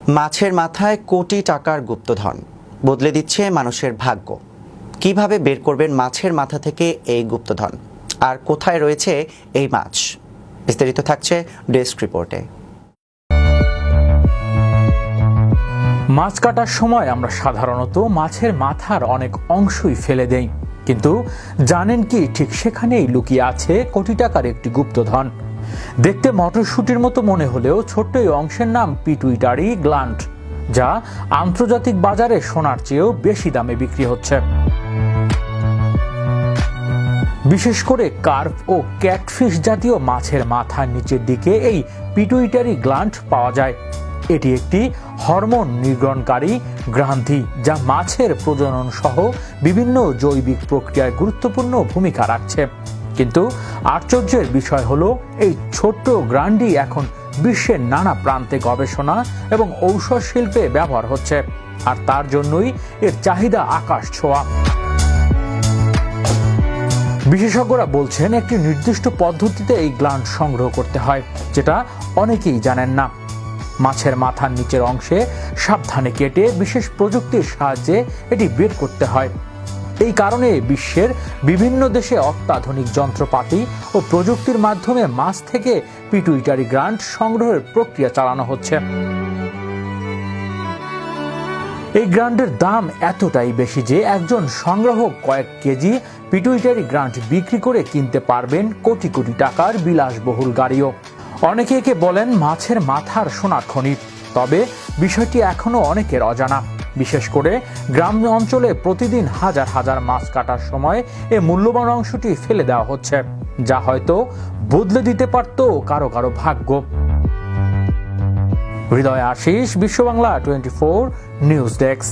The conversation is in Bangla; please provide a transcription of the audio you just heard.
মাছের মাথায় কোটি টাকার গুপ্তধন বদলে দিচ্ছে মানুষের ভাগ্য। কিভাবে বের করবেন মাছের মাথা থেকে এই গুপ্তধন, আর কোথায় রয়েছে এই মাছ? বিস্তারিত থাকছে ডেস্ক রিপোর্টে। মাছ কাটার সময় আমরা সাধারণত মাছের মাথার অনেক অংশই ফেলে দেই, কিন্তু জানেন কি ঠিক সেখানেই লুকিয়ে আছে কোটি টাকার একটি গুপ্তধন। দেখতে মটরশুটির মতো মনে হলেও ছোট্ট এই অংশের নাম পিটুইটারি গ্ল্যান্ড, যা আন্তর্জাতিক বাজারে সোনার চেয়েও বেশি দামে বিক্রি হচ্ছে। বিশেষ করে কার্প ও ক্যাটফিশ জাতীয় মাছের মাথার নিচের দিকে এই পিটুইটারি গ্ল্যান্ড পাওয়া যায়। এটি একটি হরমোন নির্গমনকারী গ্রন্থি, যা মাছের প্রজনন সহ বিভিন্ন জৈবিক প্রক্রিয়ায় গুরুত্বপূর্ণ ভূমিকা রাখছে। কিন্তু আশ্চর্যের বিষয় হলো, এই ছোট্ট গ্ল্যান্ডটি এখন বিশ্বের নানা প্রান্তে গবেষণা এবং ঔষধ শিল্পে ব্যবহার হচ্ছে, আর তার জন্যই এর চাহিদা আকাশ ছোঁয়া। বিশেষজ্ঞরা বলছেন, একটি নির্দিষ্ট পদ্ধতিতে এই গ্ল্যান্ড সংগ্রহ করতে হয়, যেটা অনেকেই জানেন না। মাছের মাথার নিচের অংশে সাবধানে কেটে বিশেষ প্রযুক্তির সাহায্যে এটি বের করতে হয়। এই কারণে বিশ্বের বিভিন্ন দেশে অত্যাধুনিক যন্ত্রপাতি ও প্রযুক্তির মাধ্যমে মাছ থেকে পিটুইটারি গ্ল্যান্ড সংগ্রহের প্রক্রিয়া চালানো হচ্ছে। এই গ্ল্যান্ডের দাম এতটাই বেশি যে একজন সংগ্রাহক কয়েক কেজি পিটুইটারি গ্ল্যান্ড বিক্রি করে কিনতে পারবেন কোটি কোটি টাকার বিলাসবহুল গাড়িও। অনেকে একে বলেন মাছের মাথার সোনার খনি। তবে বিষয়টি এখনো অনেকের অজানা। বিশেষ করে গ্রাম অঞ্চলে প্রতিদিন হাজার হাজার মাছ কাটার সময় এই মূল্যবান অংশটি ফেলে দেওয়া হচ্ছে, যা হয়তো বদলে দিতে পারত কারো কারো ভাগ্য। হৃদয় আশিস, বিশ্ব বাংলা 24 নিউজ ডেস্ক।